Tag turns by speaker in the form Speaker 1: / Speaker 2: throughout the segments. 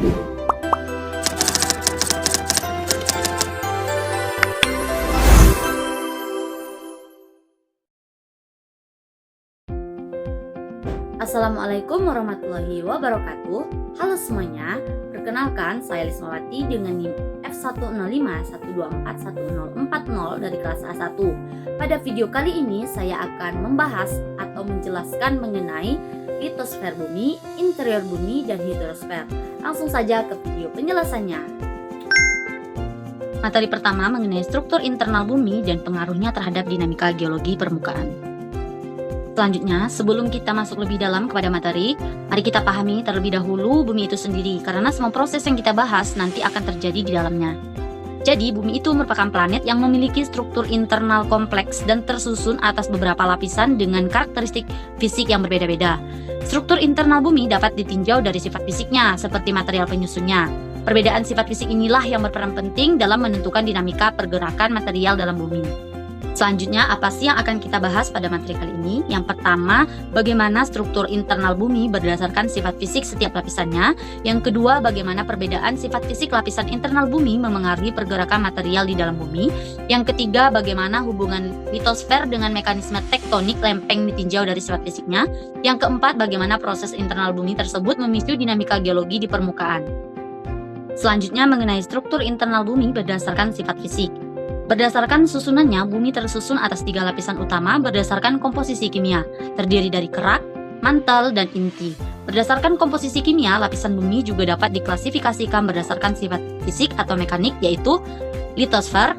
Speaker 1: Assalamualaikum warahmatullahi wabarakatuh. Halo semuanya, perkenalkan saya Lismawati dengan NIM F105124140 dari kelas A1. Pada video kali ini saya akan membahas atau menjelaskan mengenai litosfer bumi, interior bumi, dan hidrosfer. Langsung saja ke video penjelasannya. Materi pertama mengenai struktur internal bumi dan pengaruhnya terhadap dinamika geologi permukaan. Selanjutnya, sebelum kita masuk lebih dalam kepada materi, mari kita pahami terlebih dahulu bumi itu sendiri, karena semua proses yang kita bahas nanti akan terjadi di dalamnya. Jadi, bumi itu merupakan planet yang memiliki struktur internal kompleks dan tersusun atas beberapa lapisan dengan karakteristik fisik yang berbeda-beda. Struktur internal bumi dapat ditinjau dari sifat fisiknya, seperti material penyusunnya. Perbedaan sifat fisik inilah yang berperan penting dalam menentukan dinamika pergerakan material dalam bumi. Selanjutnya, apa sih yang akan kita bahas pada materi kali ini? Yang pertama, bagaimana struktur internal bumi berdasarkan sifat fisik setiap lapisannya. Yang kedua, bagaimana perbedaan sifat fisik lapisan internal bumi memengaruhi pergerakan material di dalam bumi. Yang ketiga, bagaimana hubungan litosfer dengan mekanisme tektonik lempeng ditinjau dari sifat fisiknya. Yang keempat, bagaimana proses internal bumi tersebut memicu dinamika geologi di permukaan. Selanjutnya, mengenai struktur internal bumi berdasarkan sifat fisik. Berdasarkan susunannya, bumi tersusun atas 3 lapisan utama berdasarkan komposisi kimia, terdiri dari kerak, mantel, dan inti. Berdasarkan komposisi kimia, lapisan bumi juga dapat diklasifikasikan berdasarkan sifat fisik atau mekanik, yaitu litosfer,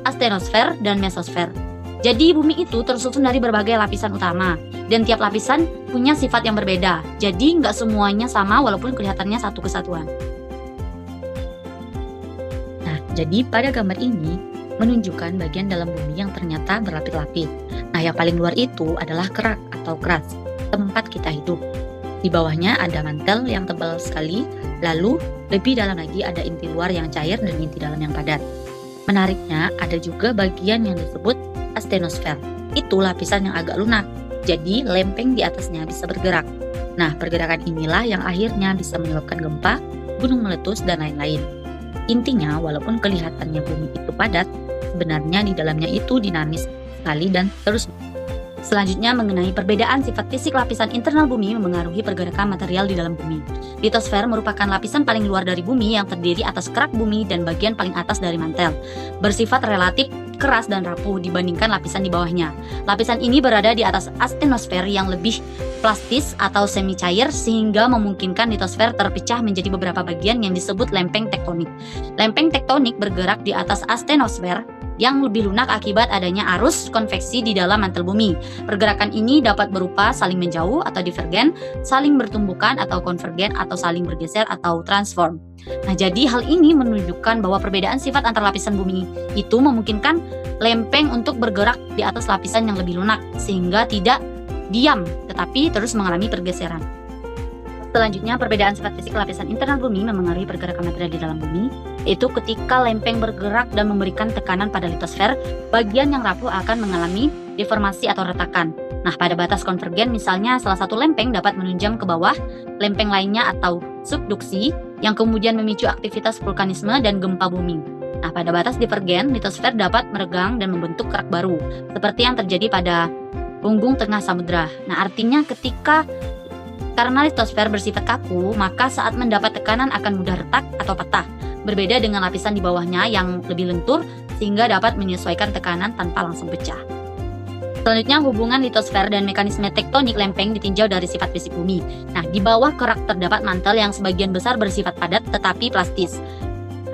Speaker 1: astenosfer, dan mesosfer. Jadi bumi itu tersusun dari berbagai lapisan utama, dan tiap lapisan punya sifat yang berbeda. Jadi nggak semuanya sama walaupun kelihatannya satu kesatuan. Nah, jadi pada gambar ini menunjukkan bagian dalam bumi yang ternyata berlapis-lapis. Nah, yang paling luar itu adalah kerak atau crust, tempat kita hidup. Di bawahnya ada mantel yang tebal sekali, lalu lebih dalam lagi ada inti luar yang cair dan inti dalam yang padat. Menariknya, ada juga bagian yang disebut astenosfer. Itu lapisan yang agak lunak, jadi lempeng di atasnya bisa bergerak. Nah, pergerakan inilah yang akhirnya bisa menyebabkan gempa, gunung meletus, dan lain-lain. Intinya, walaupun kelihatannya bumi itu padat, sebenarnya di dalamnya itu dinamis sekali dan terus. Selanjutnya, mengenai perbedaan sifat fisik lapisan internal bumi memengaruhi pergerakan material di dalam bumi. Litosfer merupakan lapisan paling luar dari bumi yang terdiri atas kerak bumi dan bagian paling atas dari mantel. Bersifat relatif keras dan rapuh dibandingkan lapisan di bawahnya. Lapisan ini berada di atas astenosfer yang lebih plastis atau semi cair sehingga memungkinkan litosfer terpecah menjadi beberapa bagian yang disebut lempeng tektonik. Lempeng tektonik bergerak di atas astenosfer yang lebih lunak akibat adanya arus konveksi di dalam mantel bumi. Pergerakan ini dapat berupa saling menjauh atau divergen, saling bertumbukan atau konvergen, atau saling bergeser atau transform. Nah, jadi hal ini menunjukkan bahwa perbedaan sifat antar lapisan bumi itu memungkinkan lempeng untuk bergerak di atas lapisan yang lebih lunak, sehingga tidak diam, tetapi terus mengalami pergeseran. Selanjutnya, perbedaan sifat fisik lapisan internal bumi memengaruhi pergerakan material di dalam bumi, yaitu ketika lempeng bergerak dan memberikan tekanan pada litosfer, bagian yang rapuh akan mengalami deformasi atau retakan. Nah, pada batas konvergen misalnya salah satu lempeng dapat menunjam ke bawah, lempeng lainnya atau subduksi, yang kemudian memicu aktivitas vulkanisme dan gempa bumi. Nah, pada batas divergen, litosfer dapat meregang dan membentuk kerak baru, seperti yang terjadi pada punggung tengah samudra. Nah, artinya karena litosfer bersifat kaku, maka saat mendapat tekanan akan mudah retak atau patah. Berbeda dengan lapisan di bawahnya yang lebih lentur, sehingga dapat menyesuaikan tekanan tanpa langsung pecah. Selanjutnya, hubungan litosfer dan mekanisme tektonik lempeng ditinjau dari sifat fisik bumi. Nah, di bawah kerak terdapat mantel yang sebagian besar bersifat padat tetapi plastis.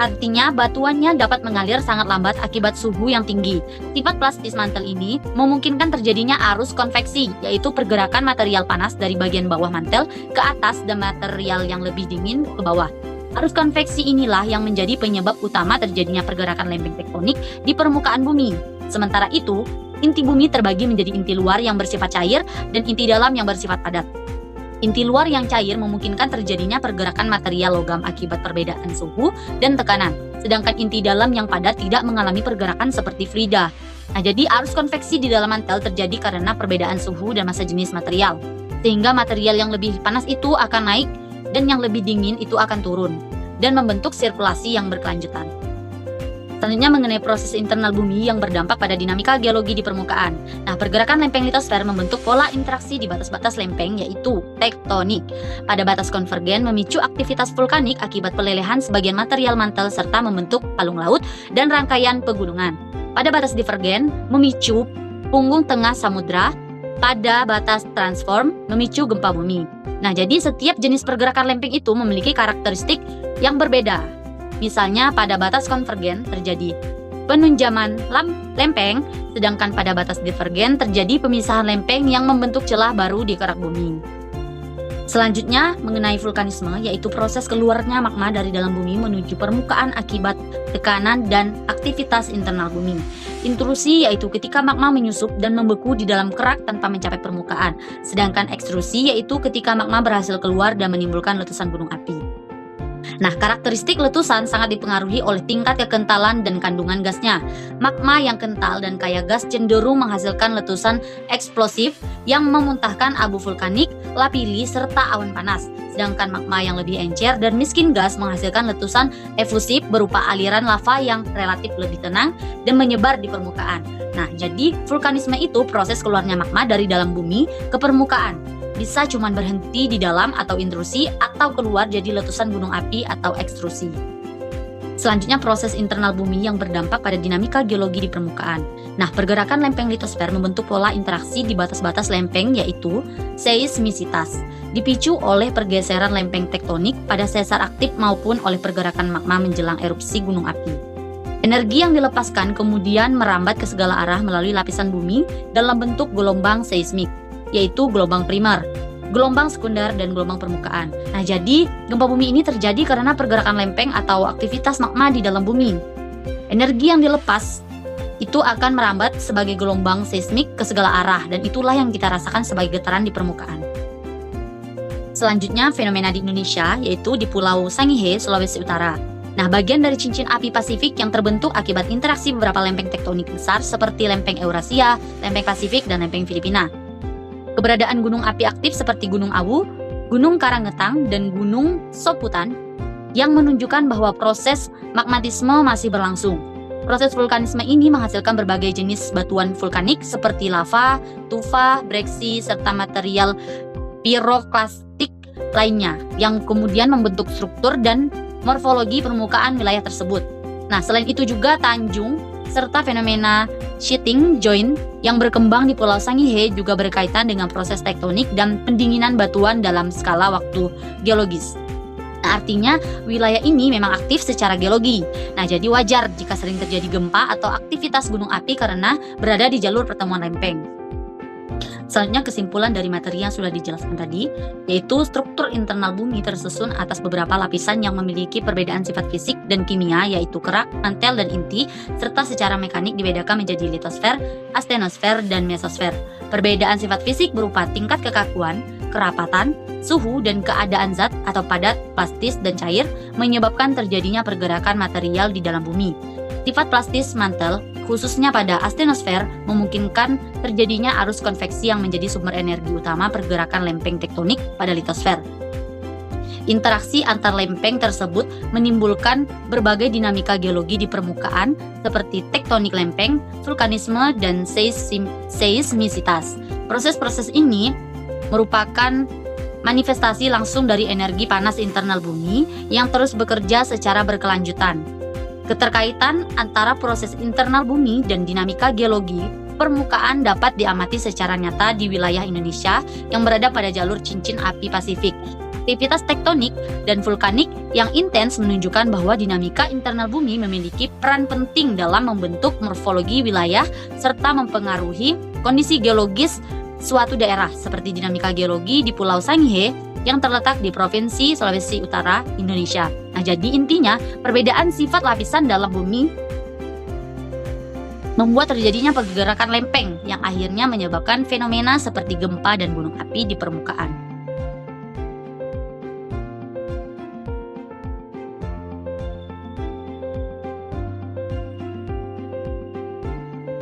Speaker 1: Artinya, batuannya dapat mengalir sangat lambat akibat suhu yang tinggi. Sifat plastis mantel ini memungkinkan terjadinya arus konveksi, yaitu pergerakan material panas dari bagian bawah mantel ke atas dan material yang lebih dingin ke bawah. Arus konveksi inilah yang menjadi penyebab utama terjadinya pergerakan lempeng tektonik di permukaan bumi. Sementara itu, inti bumi terbagi menjadi inti luar yang bersifat cair dan inti dalam yang bersifat padat. Inti luar yang cair memungkinkan terjadinya pergerakan material logam akibat perbedaan suhu dan tekanan, sedangkan inti dalam yang padat tidak mengalami pergerakan seperti Frida. Nah, jadi arus konveksi di dalam mantel terjadi karena perbedaan suhu dan massa jenis material, sehingga material yang lebih panas itu akan naik dan yang lebih dingin itu akan turun. dan membentuk sirkulasi yang berkelanjutan. Selanjutnya mengenai proses internal bumi yang berdampak pada dinamika geologi di permukaan. Nah, pergerakan lempeng litosfer membentuk pola interaksi di batas-batas lempeng, yaitu tektonik. Pada batas konvergen memicu aktivitas vulkanik akibat pelelehan sebagian material mantel serta membentuk palung laut dan rangkaian pegunungan. Pada batas divergen memicu punggung tengah samudra. Pada batas transform memicu gempa bumi. Nah, jadi setiap jenis pergerakan lempeng itu memiliki karakteristik yang berbeda. Misalnya pada batas konvergen terjadi penunjaman lempeng, sedangkan pada batas divergen terjadi pemisahan lempeng yang membentuk celah baru di kerak bumi. Selanjutnya mengenai vulkanisme, yaitu proses keluarnya magma dari dalam bumi menuju permukaan akibat tekanan dan aktivitas internal bumi. Intrusi yaitu ketika magma menyusup dan membeku di dalam kerak tanpa mencapai permukaan, sedangkan ekstrusi yaitu ketika magma berhasil keluar dan menimbulkan letusan gunung api. Nah, karakteristik letusan sangat dipengaruhi oleh tingkat kekentalan dan kandungan gasnya. Magma yang kental dan kaya gas cenderung menghasilkan letusan eksplosif yang memuntahkan abu vulkanik, lapili, serta awan panas. Sedangkan magma yang lebih encer dan miskin gas menghasilkan letusan efusif berupa aliran lava yang relatif lebih tenang dan menyebar di permukaan. Nah, jadi vulkanisme itu proses keluarnya magma dari dalam bumi ke permukaan. Bisa cuma berhenti di dalam atau intrusi atau keluar jadi letusan gunung api atau ekstrusi. Selanjutnya proses internal bumi yang berdampak pada dinamika geologi di permukaan. Nah, pergerakan lempeng litosfer membentuk pola interaksi di batas-batas lempeng, yaitu seismisitas, dipicu oleh pergeseran lempeng tektonik pada sesar aktif maupun oleh pergerakan magma menjelang erupsi gunung api. Energi yang dilepaskan kemudian merambat ke segala arah melalui lapisan bumi dalam bentuk gelombang seismik, yaitu gelombang primer, gelombang sekunder, dan gelombang permukaan. Nah, jadi gempa bumi ini terjadi karena pergerakan lempeng atau aktivitas magma di dalam bumi. Energi yang dilepas itu akan merambat sebagai gelombang seismik ke segala arah, dan itulah yang kita rasakan sebagai getaran di permukaan. Selanjutnya fenomena di Indonesia, yaitu di Pulau Sangihe, Sulawesi Utara. Nah, bagian dari cincin api Pasifik yang terbentuk akibat interaksi beberapa lempeng tektonik besar seperti lempeng Eurasia, lempeng Pasifik, dan lempeng Filipina. Keberadaan gunung api aktif seperti Gunung Awu, Gunung Karangetang, dan Gunung Soputan yang menunjukkan bahwa proses magmatisme masih berlangsung. Proses vulkanisme ini menghasilkan berbagai jenis batuan vulkanik seperti lava, tufa, breksi, serta material piroklastik lainnya yang kemudian membentuk struktur dan morfologi permukaan wilayah tersebut. Nah, selain itu juga tanjung serta fenomena sheeting joint yang berkembang di Pulau Sangihe juga berkaitan dengan proses tektonik dan pendinginan batuan dalam skala waktu geologis. Nah, artinya wilayah ini memang aktif secara geologi. Nah, jadi wajar jika sering terjadi gempa atau aktivitas gunung api karena berada di jalur pertemuan lempeng. Selanjutnya kesimpulan dari materi yang sudah dijelaskan tadi, yaitu struktur internal bumi tersusun atas beberapa lapisan yang memiliki perbedaan sifat fisik dan kimia, yaitu kerak, mantel, dan inti, serta secara mekanik dibedakan menjadi litosfer, astenosfer, dan mesosfer. Perbedaan sifat fisik berupa tingkat kekakuan, kerapatan, suhu, dan keadaan zat atau padat, plastis, dan cair menyebabkan terjadinya pergerakan material di dalam bumi. Sifat plastis mantel, khususnya pada astenosfer, memungkinkan terjadinya arus konveksi yang menjadi sumber energi utama pergerakan lempeng tektonik pada litosfer. Interaksi antar lempeng tersebut menimbulkan berbagai dinamika geologi di permukaan seperti tektonik lempeng, vulkanisme, dan seismisitas. Proses-proses ini merupakan manifestasi langsung dari energi panas internal bumi yang terus bekerja secara berkelanjutan. Keterkaitan antara proses internal bumi dan dinamika geologi permukaan dapat diamati secara nyata di wilayah Indonesia yang berada pada jalur cincin api Pasifik. Aktivitas tektonik dan vulkanik yang intens menunjukkan bahwa dinamika internal bumi memiliki peran penting dalam membentuk morfologi wilayah serta mempengaruhi kondisi geologis suatu daerah, seperti dinamika geologi di Pulau Sangihe yang terletak di Provinsi Sulawesi Utara, Indonesia. Nah, jadi intinya perbedaan sifat lapisan dalam bumi membuat terjadinya pergerakan lempeng yang akhirnya menyebabkan fenomena seperti gempa dan gunung api di permukaan.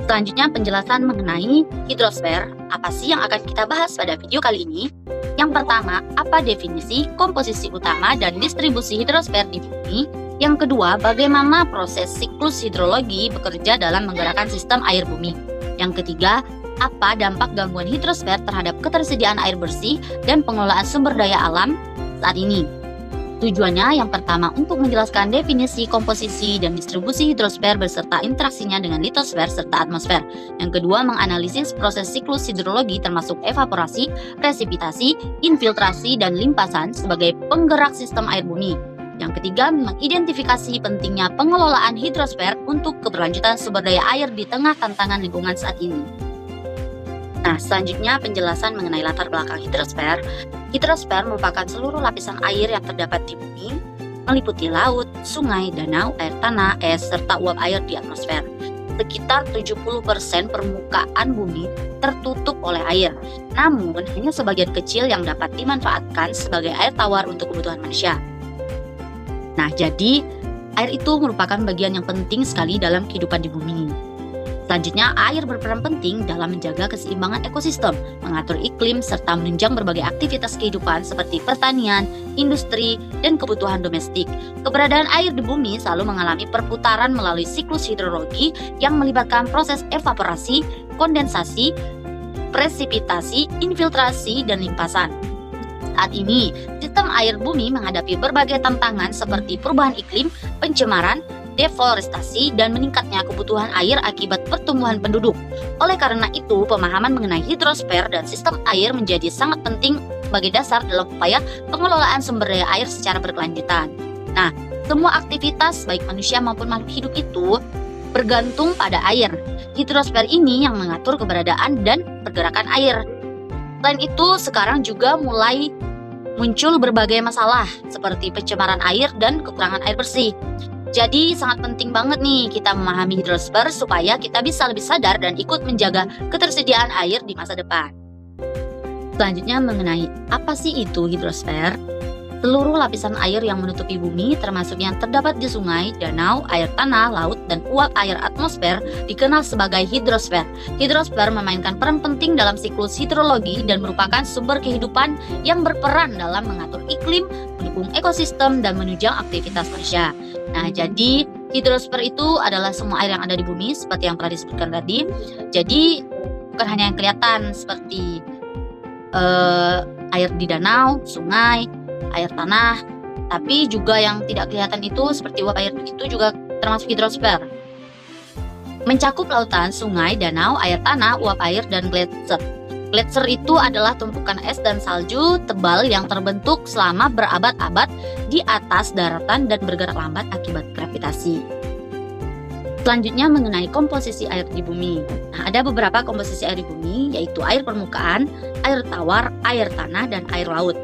Speaker 1: Selanjutnya penjelasan mengenai hidrosfer. Apa sih yang akan kita bahas pada video kali ini? Yang pertama, apa definisi, komposisi utama, dan distribusi hidrosfer di bumi? Yang kedua, bagaimana proses siklus hidrologi bekerja dalam menggerakkan sistem air bumi? Yang ketiga, apa dampak gangguan hidrosfer terhadap ketersediaan air bersih dan pengelolaan sumber daya alam saat ini? Tujuannya yang pertama untuk menjelaskan definisi, komposisi, dan distribusi hidrosfer beserta interaksinya dengan litosfer serta atmosfer. Yang kedua, menganalisis proses siklus hidrologi termasuk evaporasi, presipitasi, infiltrasi, dan limpasan sebagai penggerak sistem air bumi. Yang ketiga, mengidentifikasi pentingnya pengelolaan hidrosfer untuk keberlanjutan sumber daya air di tengah tantangan lingkungan saat ini. Nah, selanjutnya penjelasan mengenai latar belakang hidrosfer. Hidrosfer merupakan seluruh lapisan air yang terdapat di bumi, meliputi laut, sungai, danau, air tanah, es, serta uap air di atmosfer. Sekitar 70% permukaan bumi tertutup oleh air, namun hanya sebagian kecil yang dapat dimanfaatkan sebagai air tawar untuk kebutuhan manusia. Nah, jadi air itu merupakan bagian yang penting sekali dalam kehidupan di bumi. Selanjutnya, air berperan penting dalam menjaga keseimbangan ekosistem, mengatur iklim, serta menunjang berbagai aktivitas kehidupan seperti pertanian, industri, dan kebutuhan domestik. Keberadaan air di bumi selalu mengalami perputaran melalui siklus hidrologi yang melibatkan proses evaporasi, kondensasi, presipitasi, infiltrasi, dan limpasan. Saat ini, sistem air bumi menghadapi berbagai tantangan seperti perubahan iklim, pencemaran, deforestasi, dan meningkatnya kebutuhan air akibat pertumbuhan penduduk. Oleh karena itu, pemahaman mengenai hidrosfer dan sistem air menjadi sangat penting sebagai dasar dalam upaya pengelolaan sumber daya air secara berkelanjutan. Nah, semua aktivitas baik manusia maupun makhluk hidup itu bergantung pada air. Hidrosfer ini yang mengatur keberadaan dan pergerakan air. Selain itu, sekarang juga mulai muncul berbagai masalah seperti pencemaran air dan kekurangan air bersih. Jadi sangat penting banget nih kita memahami hidrosfer supaya kita bisa lebih sadar dan ikut menjaga ketersediaan air di masa depan. Selanjutnya mengenai apa sih itu hidrosfer? Seluruh lapisan air yang menutupi bumi termasuk yang terdapat di sungai, danau, air tanah, laut, dan uap air atmosfer dikenal sebagai hidrosfer. Hidrosfer memainkan peran penting dalam siklus hidrologi dan merupakan sumber kehidupan yang berperan dalam mengatur iklim, mendukung ekosistem, dan menunjang aktivitas manusia. Nah, jadi hidrosfer itu adalah semua air yang ada di bumi seperti yang telah disebutkan tadi. Jadi bukan hanya yang kelihatan seperti air di danau, sungai, air tanah, tapi juga yang tidak kelihatan itu seperti uap air itu juga termasuk hidrosfer. Mencakup lautan, sungai, danau, air tanah, uap air, dan gletser. Gletser itu adalah tumpukan es dan salju tebal yang terbentuk selama berabad-abad di atas daratan dan bergerak lambat akibat gravitasi. Selanjutnya mengenai komposisi air di bumi. Nah, ada beberapa komposisi air di bumi, yaitu air permukaan, air tawar, air tanah, dan air laut.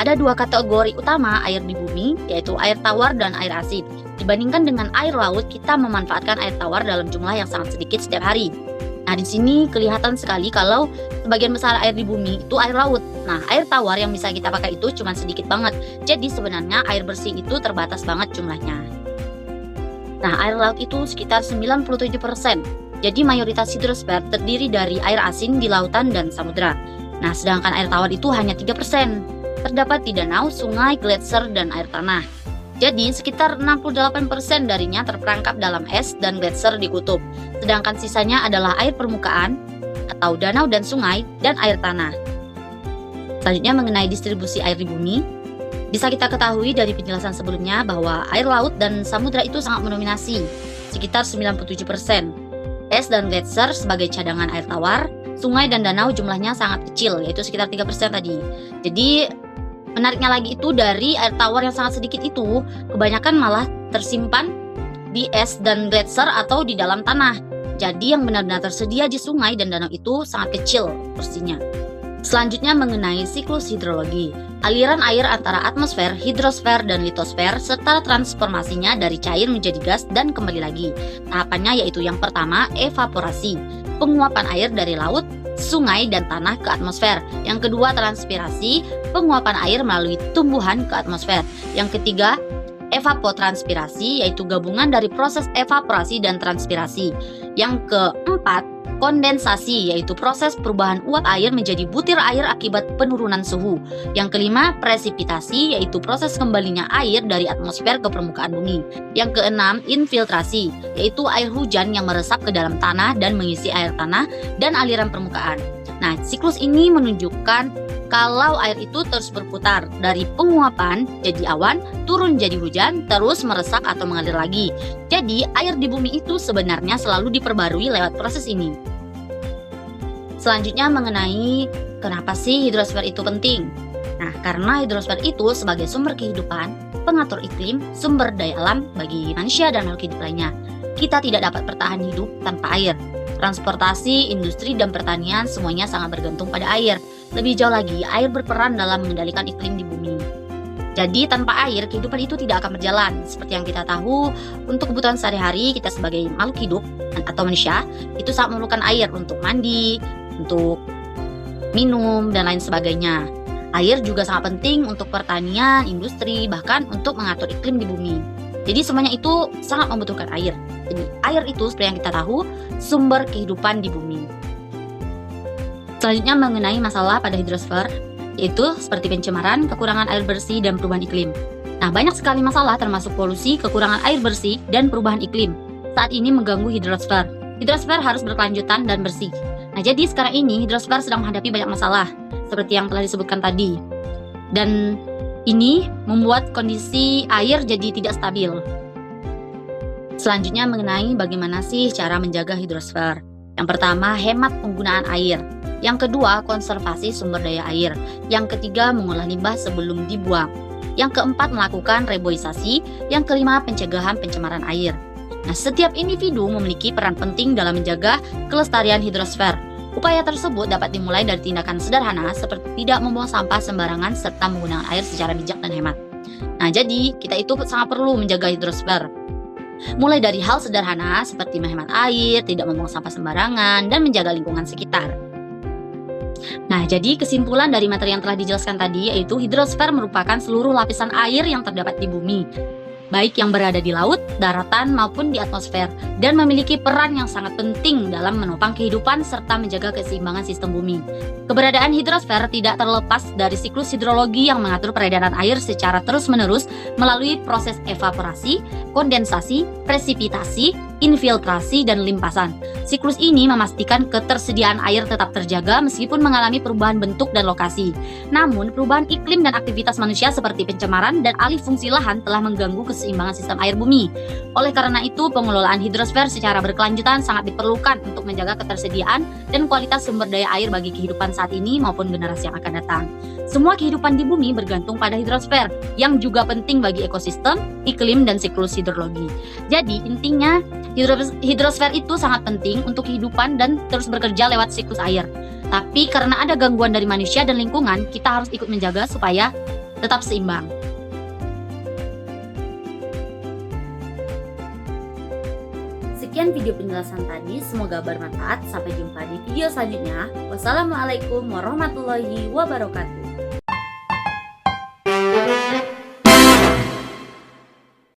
Speaker 1: Ada dua kategori utama air di bumi, yaitu air tawar dan air asin. Dibandingkan dengan air laut, kita memanfaatkan air tawar dalam jumlah yang sangat sedikit setiap hari. Nah, di sini kelihatan sekali kalau sebagian besar air di bumi itu air laut. Nah, air tawar yang bisa kita pakai itu cuma sedikit banget. Jadi sebenarnya air bersih itu terbatas banget jumlahnya. Nah, air laut itu sekitar 97%. Jadi mayoritas hidrosfer terdiri dari air asin di lautan dan samudra. Nah, sedangkan air tawar itu hanya 3%. Terdapat di danau, sungai, gletser, dan air tanah. Jadi, sekitar 68% darinya terperangkap dalam es dan gletser di kutub. Sedangkan sisanya adalah air permukaan, atau danau dan sungai, dan air tanah. Selanjutnya mengenai distribusi air di bumi. Bisa kita ketahui dari penjelasan sebelumnya bahwa air laut dan samudra itu sangat mendominasi, sekitar 97%. Es dan gletser sebagai cadangan air tawar, sungai dan danau jumlahnya sangat kecil, yaitu sekitar 3% tadi. Jadi, menariknya lagi itu dari air tawar yang sangat sedikit itu, kebanyakan malah tersimpan di es dan gletser atau di dalam tanah. Jadi yang benar-benar tersedia di sungai dan danau itu sangat kecil porsinya. Selanjutnya mengenai siklus hidrologi. Aliran air antara atmosfer, hidrosfer, dan litosfer serta transformasinya dari cair menjadi gas dan kembali lagi. Tahapannya yaitu yang pertama evaporasi, penguapan air dari laut, sungai, dan tanah ke atmosfer. Yang kedua transpirasi, penguapan air melalui tumbuhan ke atmosfer. Yang ketiga evapotranspirasi, yaitu gabungan dari proses evaporasi dan transpirasi. Yang keempat, kondensasi, yaitu proses perubahan uap air menjadi butir air akibat penurunan suhu. Yang kelima, presipitasi, yaitu proses kembalinya air dari atmosfer ke permukaan bumi. Yang keenam, infiltrasi, yaitu air hujan yang meresap ke dalam tanah dan mengisi air tanah dan aliran permukaan. Nah, siklus ini menunjukkan kalau air itu terus berputar dari penguapan jadi awan, turun jadi hujan, terus meresap atau mengalir lagi. Jadi, air di bumi itu sebenarnya selalu diperbarui lewat proses ini. Selanjutnya mengenai kenapa sih hidrosfer itu penting? Nah, karena hidrosfer itu sebagai sumber kehidupan, pengatur iklim, sumber daya alam bagi manusia dan makhluk hidup lainnya. Kita tidak dapat bertahan hidup tanpa air. Transportasi, industri, dan pertanian semuanya sangat bergantung pada air. Lebih jauh lagi, air berperan dalam mengendalikan iklim di bumi. Jadi tanpa air, kehidupan itu tidak akan berjalan. Seperti yang kita tahu, untuk kebutuhan sehari-hari kita sebagai makhluk hidup atau manusia, itu sangat memerlukan air untuk mandi, untuk minum, dan lain sebagainya. Air juga sangat penting untuk pertanian, industri, bahkan untuk mengatur iklim di bumi. Jadi semuanya itu sangat membutuhkan air. Jadi air itu seperti yang kita tahu, sumber kehidupan di bumi. Selanjutnya mengenai masalah pada hidrosfer, yaitu seperti pencemaran, kekurangan air bersih, dan perubahan iklim. Nah, banyak sekali masalah termasuk polusi, kekurangan air bersih, dan perubahan iklim. Saat ini mengganggu hidrosfer. Hidrosfer harus berkelanjutan dan bersih. Nah, jadi sekarang ini hidrosfer sedang menghadapi banyak masalah, seperti yang telah disebutkan tadi. Dan ini membuat kondisi air jadi tidak stabil. Selanjutnya mengenai bagaimana sih cara menjaga hidrosfer. Yang pertama, hemat penggunaan air. Yang kedua, konservasi sumber daya air. Yang ketiga, mengolah limbah sebelum dibuang. Yang keempat, melakukan reboisasi. Yang kelima, pencegahan pencemaran air. Nah, setiap individu memiliki peran penting dalam menjaga kelestarian hidrosfer. Upaya tersebut dapat dimulai dari tindakan sederhana seperti tidak membuang sampah sembarangan serta menggunakan air secara bijak dan hemat. Nah, jadi kita itu sangat perlu menjaga hidrosfer. Mulai dari hal sederhana seperti menghemat air, tidak membuang sampah sembarangan, dan menjaga lingkungan sekitar. Nah, jadi kesimpulan dari materi yang telah dijelaskan tadi yaitu hidrosfer merupakan seluruh lapisan air yang terdapat di bumi, baik yang berada di laut, daratan, maupun di atmosfer, dan memiliki peran yang sangat penting dalam menopang kehidupan serta menjaga keseimbangan sistem bumi. Keberadaan hidrosfer tidak terlepas dari siklus hidrologi yang mengatur peredaran air secara terus-menerus melalui proses evaporasi, kondensasi, presipitasi, infiltrasi, dan limpasan. Siklus ini memastikan ketersediaan air tetap terjaga meskipun mengalami perubahan bentuk dan lokasi. Namun, perubahan iklim dan aktivitas manusia seperti pencemaran dan alih fungsi lahan telah mengganggu keseimbangan sistem air bumi. Oleh karena itu, pengelolaan hidrosfer secara berkelanjutan sangat diperlukan untuk menjaga ketersediaan dan kualitas sumber daya air bagi kehidupan saat ini maupun generasi yang akan datang. Semua kehidupan di bumi bergantung pada hidrosfer, yang juga penting bagi ekosistem, iklim, dan siklus hidrologi. Jadi, intinya, hidrosfer itu sangat penting untuk kehidupan dan terus bekerja lewat siklus air. Tapi karena ada gangguan dari manusia dan lingkungan, kita harus ikut menjaga supaya tetap seimbang. Sekian video penjelasan tadi, semoga bermanfaat. Sampai jumpa di video selanjutnya. Wassalamualaikum warahmatullahi wabarakatuh.